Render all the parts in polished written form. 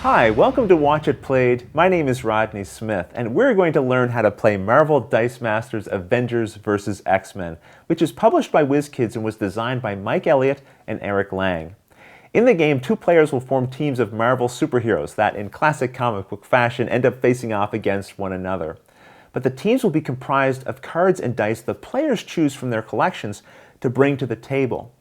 Hi, welcome to Watch It Played. My name is Rodney Smith, and we're going to learn how to play Marvel Dice Masters Avengers vs. X-Men, which is published by WizKids and was designed by Mike Elliott and Eric Lang. In the game, two players will form teams of Marvel superheroes that, in classic comic book fashion, end up facing off against one another. But the teams will be comprised of cards and dice the players choose from their collections to bring to the table.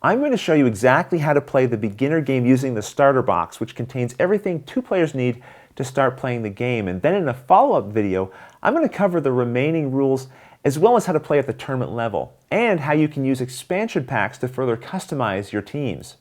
I'm going to show you exactly how to play the beginner game using the starter box, which contains everything two players need to start playing the game. And then in a follow-up video, I'm going to cover the remaining rules as well as how to play at the tournament level and how you can use expansion packs to further customize your teams.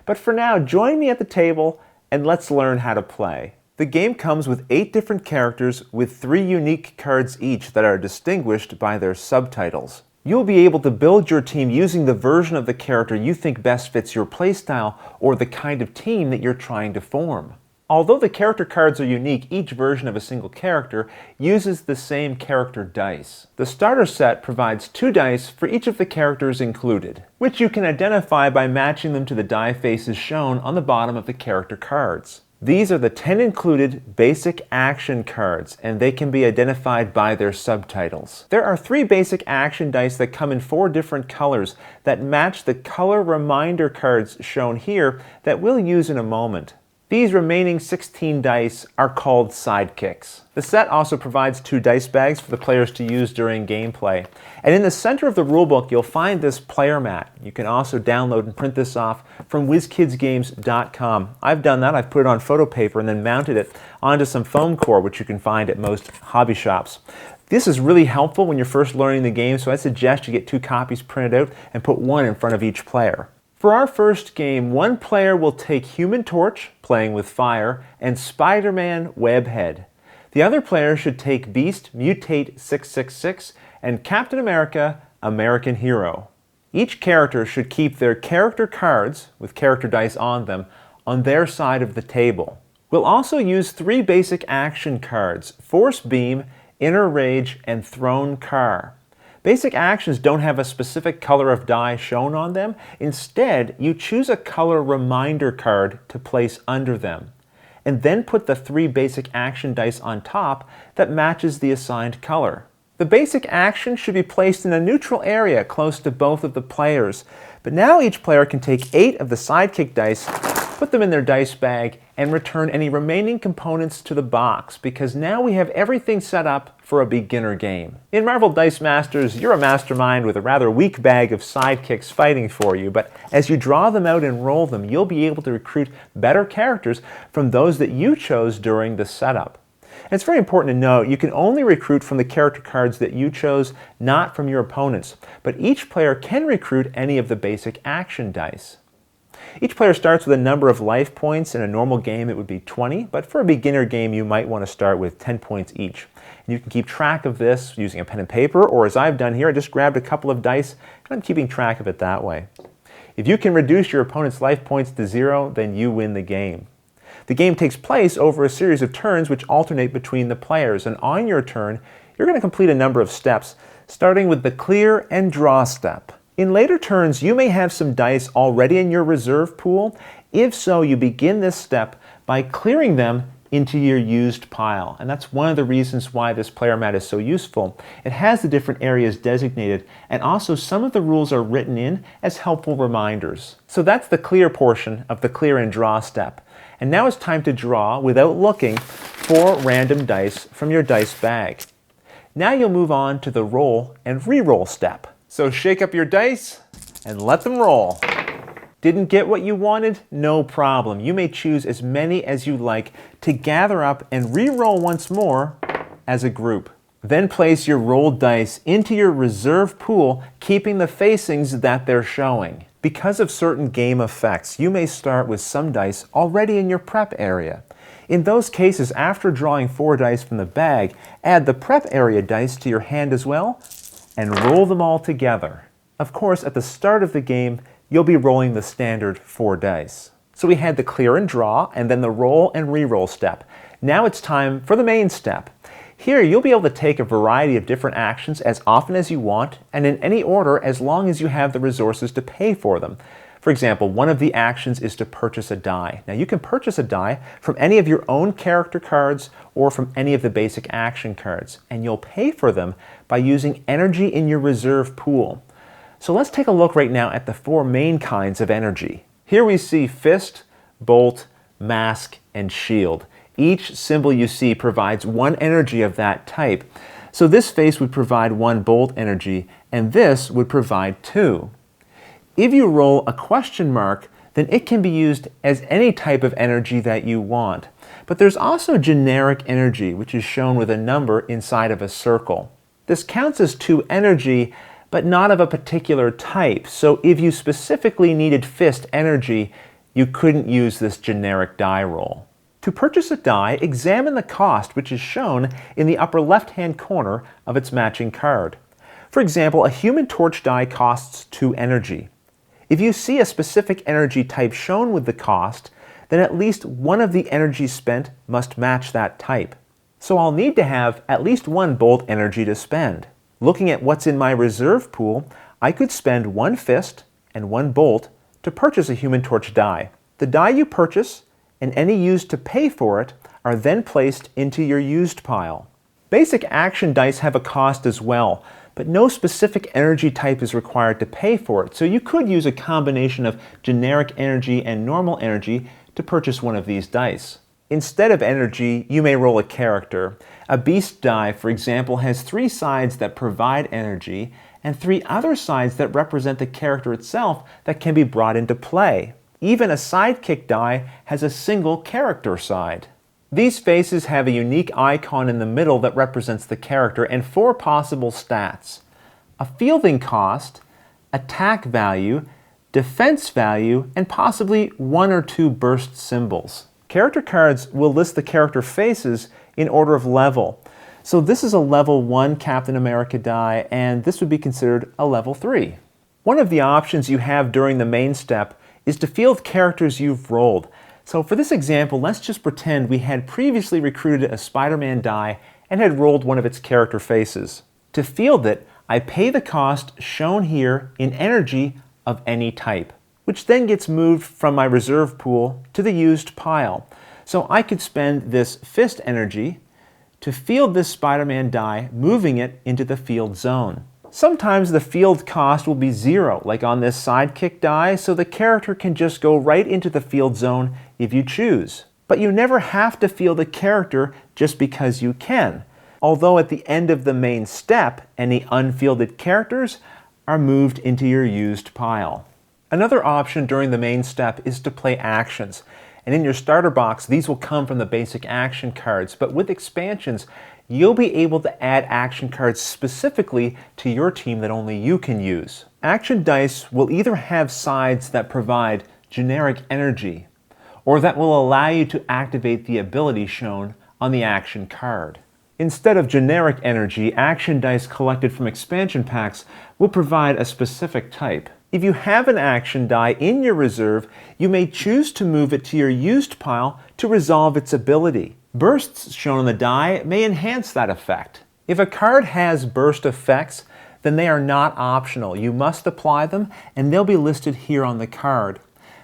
But for now, join me at the table and let's learn how to play. The game comes with 8 different characters with 3 unique cards each that are distinguished by their subtitles. You'll be able to build your team using the version of the character you think best fits your playstyle or the kind of team that you're trying to form. Although the character cards are unique, each version of a single character uses the same character dice. The starter set provides 2 dice for each of the characters included, which you can identify by matching them to the die faces shown on the bottom of the character cards. These are the 10 included basic action cards, and they can be identified by their subtitles. There are 3 basic action dice that come in 4 different colors that match the color reminder cards shown here that we'll use in a moment. These remaining 16 dice are called sidekicks. The set also provides 2 dice bags for the players to use during gameplay. And in the center of the rulebook, you'll find this player mat. You can also download and print this off from WizKidsGames.com. I've done that. I've put it on photo paper and then mounted it onto some foam core, which you can find at most hobby shops. This is really helpful when you're first learning the game, so I suggest you get 2 copies printed out and put one in front of each player. For our first game, one player will take Human Torch, playing with fire, and Spider-Man Webhead. The other player should take Beast, Mutate 666, and Captain America, American Hero. Each character should keep their character cards, with character dice on them, on their side of the table. We'll also use 3 basic action cards: Force Beam, Inner Rage, and Thrown Car. Basic actions don't have a specific color of die shown on them. Instead, you choose a color reminder card to place under them, and then put the 3 basic action dice on top that matches the assigned color. The basic action should be placed in a neutral area close to both of the players, but now each player can take 8 of the sidekick dice, put them in their dice bag, and return any remaining components to the box, because now we have everything set up for a beginner game. In Marvel Dice Masters, you're a mastermind with a rather weak bag of sidekicks fighting for you, but as you draw them out and roll them, you'll be able to recruit better characters from those that you chose during the setup. And it's very important to note, you can only recruit from the character cards that you chose, not from your opponents, but each player can recruit any of the basic action dice. Each player starts with a number of life points. In a normal game it would be 20, but for a beginner game you might want to start with 10 points each. And you can keep track of this using a pen and paper, or as I've done here, I just grabbed a couple of dice and I'm keeping track of it that way. If you can reduce your opponent's life points to 0, then you win the game. The game takes place over a series of turns which alternate between the players, and on your turn you're going to complete a number of steps, starting with the clear and draw step. In later turns, you may have some dice already in your reserve pool. If so, you begin this step by clearing them into your used pile. And that's one of the reasons why this player mat is so useful. It has the different areas designated, and also some of the rules are written in as helpful reminders. So that's the clear portion of the clear and draw step. And now it's time to draw, without looking, 4 random dice from your dice bag. Now you'll move on to the roll and re-roll step. So shake up your dice and let them roll. Didn't get what you wanted? No problem. You may choose as many as you like to gather up and re-roll once more as a group. Then place your rolled dice into your reserve pool, keeping the facings that they're showing. Because of certain game effects, you may start with some dice already in your prep area. In those cases, after drawing 4 dice from the bag, add the prep area dice to your hand as well, and roll them all together. Of course, at the start of the game, you'll be rolling the standard 4 dice. So we had the clear and draw, and then the roll and re-roll step. Now it's time for the main step. Here, you'll be able to take a variety of different actions as often as you want, and in any order as long as you have the resources to pay for them. For example, one of the actions is to purchase a die. Now you can purchase a die from any of your own character cards or from any of the basic action cards, and you'll pay for them by using energy in your reserve pool. So let's take a look right now at the four main kinds of energy. Here we see fist, bolt, mask, and shield. Each symbol you see provides one energy of that type. So this face would provide one bolt energy, and this would provide two. If you roll a question mark, then it can be used as any type of energy that you want. But there's also generic energy, which is shown with a number inside of a circle. This counts as two energy, but not of a particular type. So if you specifically needed fist energy, you couldn't use this generic die roll. To purchase a die, examine the cost, which is shown in the upper left-hand corner of its matching card. For example, a Human Torch die costs 2 energy. If you see a specific energy type shown with the cost, then at least one of the energies spent must match that type. So I'll need to have at least one bolt energy to spend. Looking at what's in my reserve pool, I could spend 1 fist and 1 bolt to purchase a Human Torch die. The die you purchase and any used to pay for it are then placed into your used pile. Basic action dice have a cost as well, but no specific energy type is required to pay for it, so you could use a combination of generic energy and normal energy to purchase one of these dice. Instead of energy, you may roll a character. A beast die, for example, has 3 sides that provide energy and 3 other sides that represent the character itself that can be brought into play. Even a sidekick die has a single character side. These faces have a unique icon in the middle that represents the character and 4 possible stats: a fielding cost, attack value, defense value, and possibly 1 or 2 burst symbols. Character cards will list the character faces in order of level. So this is a level 1 Captain America die, and this would be considered a level 3. One of the options you have during the main step is to field characters you've rolled. So for this example, let's just pretend we had previously recruited a Spider-Man die and had rolled one of its character faces. To field it, I pay the cost shown here in energy of any type, which then gets moved from my reserve pool to the used pile. So I could spend this fist energy to field this Spider-Man die, moving it into the field zone. Sometimes the field cost will be 0, like on this sidekick die, so the character can just go right into the field zone if you choose. But you never have to field a character just because you can, although at the end of the main step, any unfielded characters are moved into your used pile. Another option during the main step is to play actions. And in your starter box, these will come from the basic action cards, but with expansions, you'll be able to add action cards specifically to your team that only you can use. Action dice will either have sides that provide generic energy, or that will allow you to activate the ability shown on the action card. Instead of generic energy, action dice collected from expansion packs will provide a specific type. If you have an action die in your reserve, you may choose to move it to your used pile to resolve its ability. Bursts shown on the die may enhance that effect. If a card has burst effects, then they are not optional. You must apply them, and they'll be listed here on the card.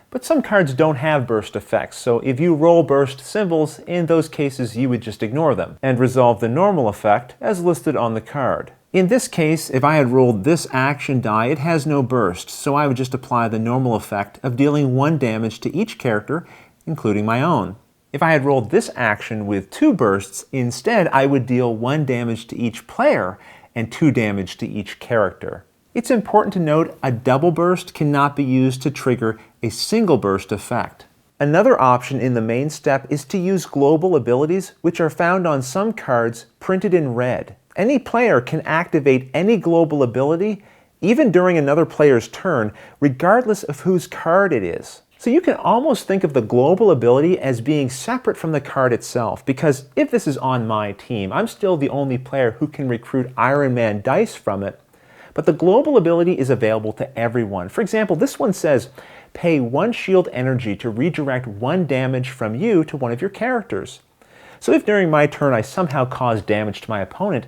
But some cards don't have burst effects, so if you roll burst symbols, in those cases you would just ignore them and resolve the normal effect as listed on the card. In this case, if I had rolled this action die, it has no burst, so I would just apply the normal effect of dealing 1 damage to each character, including my own. If I had rolled this action with 2 bursts, instead I would deal 1 damage to each player and 2 damage to each character. It's important to note a double burst cannot be used to trigger a single burst effect. Another option in the main step is to use global abilities, which are found on some cards printed in red. Any player can activate any global ability, even during another player's turn, regardless of whose card it is. So you can almost think of the global ability as being separate from the card itself, because if this is on my team, I'm still the only player who can recruit Iron Man dice from it, but the global ability is available to everyone. For example, this one says, pay 1 shield energy to redirect 1 damage from you to one of your characters. So if during my turn I somehow cause damage to my opponent,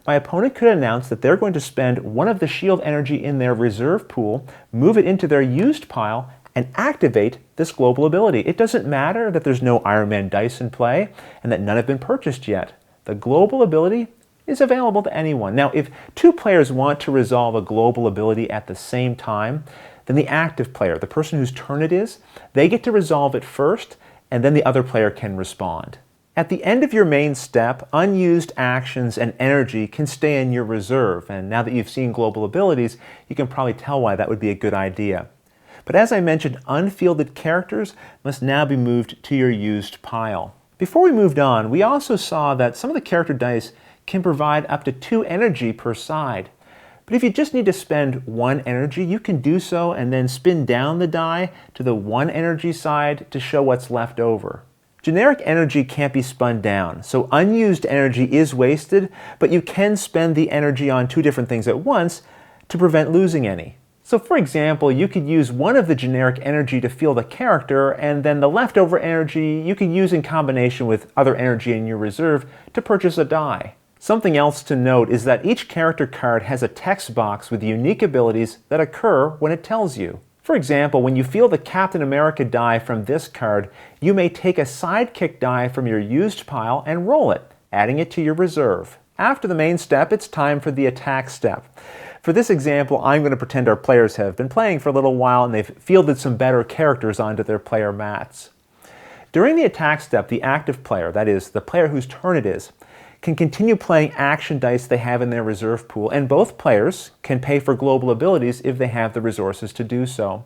my opponent could announce that they're going to spend one of the shield energy in their reserve pool, move it into their used pile, and activate this global ability. It doesn't matter that there's no Iron Man dice in play and that none have been purchased yet. The global ability is available to anyone. Now, if two players want to resolve a global ability at the same time, then the active player, the person whose turn it is, they get to resolve it first, and then the other player can respond. At the end of your main step, unused actions and energy can stay in your reserve, and now that you've seen global abilities, you can probably tell why that would be a good idea. But as I mentioned, unfielded characters must now be moved to your used pile. Before we moved on, we also saw that some of the character dice can provide up to 2 energy per side. But if you just need to spend 1 energy, you can do so and then spin down the die to the 1 energy side to show what's left over. Generic energy can't be spun down, so unused energy is wasted, but you can spend the energy on 2 different things at once to prevent losing any. So for example, you could use one of the generic energy to field a character, and then the leftover energy you could use in combination with other energy in your reserve to purchase a die. Something else to note is that each character card has a text box with unique abilities that occur when it tells you. For example, when you field the Captain America die from this card, you may take a sidekick die from your used pile and roll it, adding it to your reserve. After the main step, it's time for the attack step. For this example, I'm going to pretend our players have been playing for a little while and they've fielded some better characters onto their player mats. During the attack step, the active player, that is, the player whose turn it is, can continue playing action dice they have in their reserve pool, and both players can pay for global abilities if they have the resources to do so.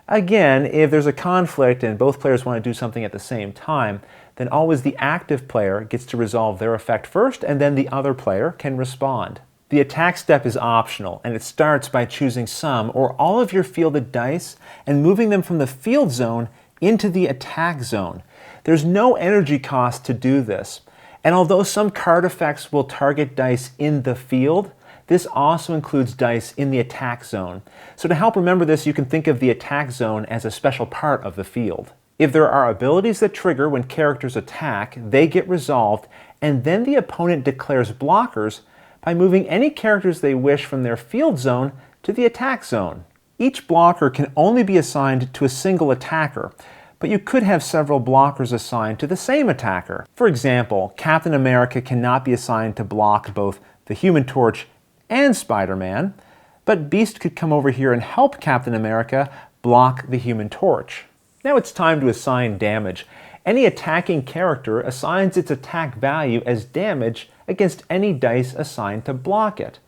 Again, if there's a conflict and both players want to do something at the same time, then always the active player gets to resolve their effect first, and then the other player can respond. The attack step is optional, and it starts by choosing some or all of your fielded dice and moving them from the field zone into the attack zone. There's no energy cost to do this. And although some card effects will target dice in the field, this also includes dice in the attack zone. So to help remember this, you can think of the attack zone as a special part of the field. If there are abilities that trigger when characters attack, they get resolved, and then the opponent declares blockers by moving any characters they wish from their field zone to the attack zone. Each blocker can only be assigned to a single attacker, but you could have several blockers assigned to the same attacker. For example, Captain America cannot be assigned to block both the Human Torch and Spider-Man, but Beast could come over here and help Captain America block the Human Torch. Now it's time to assign damage. Any attacking character assigns its attack value as damage against any dice assigned to block it.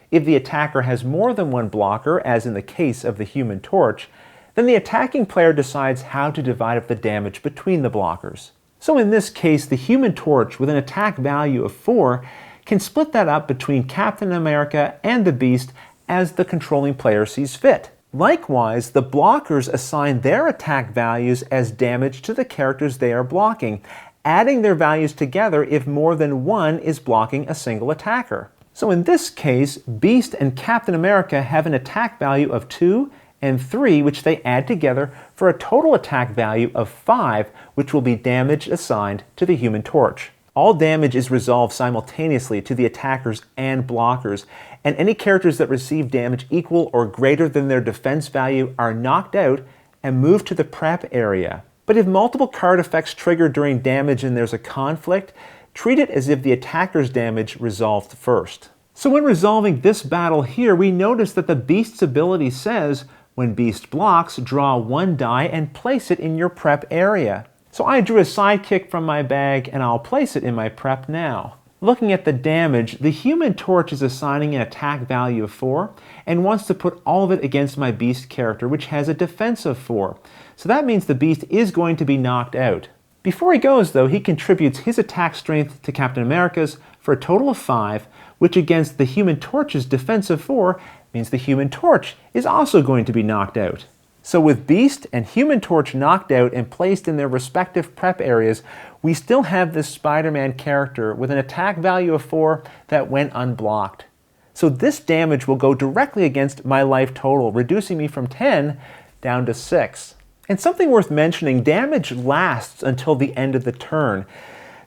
If the attacker has more than one blocker, as in the case of the Human Torch, then the attacking player decides how to divide up the damage between the blockers. So in this case, the Human Torch with an attack value of 4 can split that up between Captain America and the Beast as the controlling player sees fit. Likewise, the blockers assign their attack values as damage to the characters they are blocking, adding their values together if more than one is blocking a single attacker. So in this case, Beast and Captain America have an attack value of 2 and 3, which they add together for a total attack value of 5, which will be damage assigned to the Human Torch. All damage is resolved simultaneously to the attackers and blockers, and any characters that receive damage equal or greater than their defense value are knocked out and moved to the prep area. But if multiple card effects trigger during damage and there's a conflict, treat it as if the attacker's damage resolved first. So when resolving this battle here, we notice that the Beast's ability says, when Beast blocks, draw 1 die and place it in your prep area. So I drew a sidekick from my bag and I'll place it in my prep now. Looking at the damage, the Human Torch is assigning an attack value of 4 and wants to put all of it against my Beast character, which has a defense of 4. So that means the Beast is going to be knocked out. Before he goes though, he contributes his attack strength to Captain America's for a total of 5, which against the Human Torch's defense of 4 means the Human Torch is also going to be knocked out. So with Beast and Human Torch knocked out and placed in their respective prep areas, we still have this Spider-Man character with an attack value of 4 that went unblocked. So this damage will go directly against my life total, reducing me from 10 down to 6. And something worth mentioning, damage lasts until the end of the turn.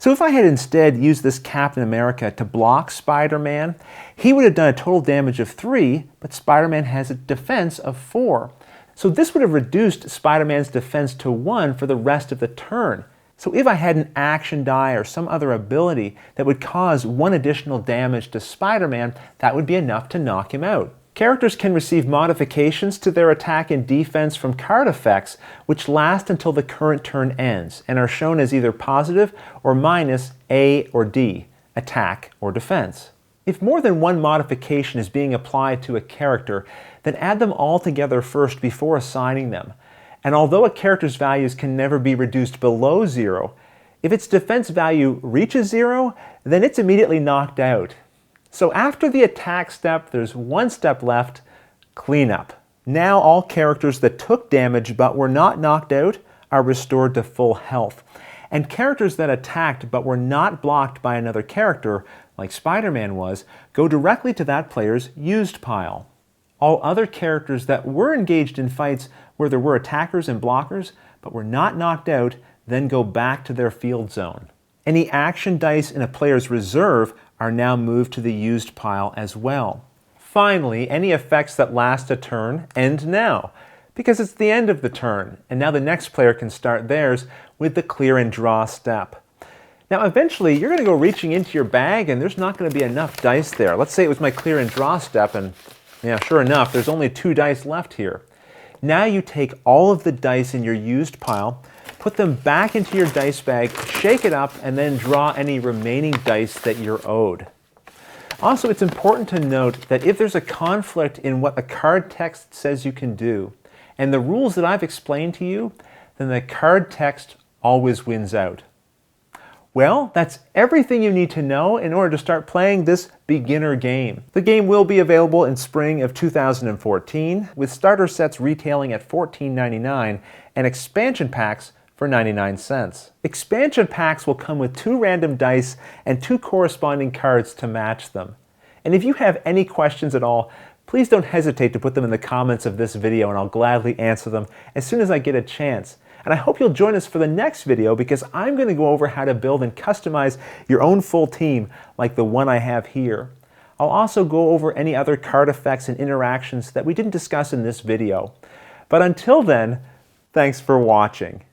So if I had instead used this Captain America to block Spider-Man, he would have done a total damage of 3, but Spider-Man has a defense of 4. So this would have reduced Spider-Man's defense to 1 for the rest of the turn. So if I had an action die or some other ability that would cause 1 additional damage to Spider-Man, that would be enough to knock him out. Characters can receive modifications to their attack and defense from card effects, which last until the current turn ends and are shown as either positive or minus A or D, attack or defense. If more than 1 modification is being applied to a character, then add them all together first before assigning them. And although a character's values can never be reduced below 0, if its defense value reaches 0, then it's immediately knocked out. So after the attack step, there's 1 step left, cleanup. Now all characters that took damage but were not knocked out are restored to full health. And characters that attacked but were not blocked by another character, like Spider-Man was, go directly to that player's used pile. All other characters that were engaged in fights where there were attackers and blockers but were not knocked out then go back to their field zone. Any action dice in a player's reserve are now moved to the used pile as well. Finally, any effects that last a turn end now, because it's the end of the turn, and now the next player can start theirs with the clear and draw step. Now eventually you're going to go reaching into your bag and there's not going to be enough dice there. Let's say it was my clear and draw step and yeah, sure enough, there's only 2 dice left here. Now you take all of the dice in your used pile, put them back into your dice bag, shake it up, and then draw any remaining dice that you're owed. Also, it's important to note that if there's a conflict in what the card text says you can do, and the rules that I've explained to you, then the card text always wins out. Well, that's everything you need to know in order to start playing this beginner game. The game will be available in spring of 2014, with starter sets retailing at $14.99 and expansion packs for 99 cents. Expansion packs will come with 2 random dice and 2 corresponding cards to match them. And if you have any questions at all, please don't hesitate to put them in the comments of this video and I'll gladly answer them as soon as I get a chance. And I hope you'll join us for the next video because I'm going to go over how to build and customize your own full team like the one I have here. I'll also go over any other card effects and interactions that we didn't discuss in this video. But until then, thanks for watching.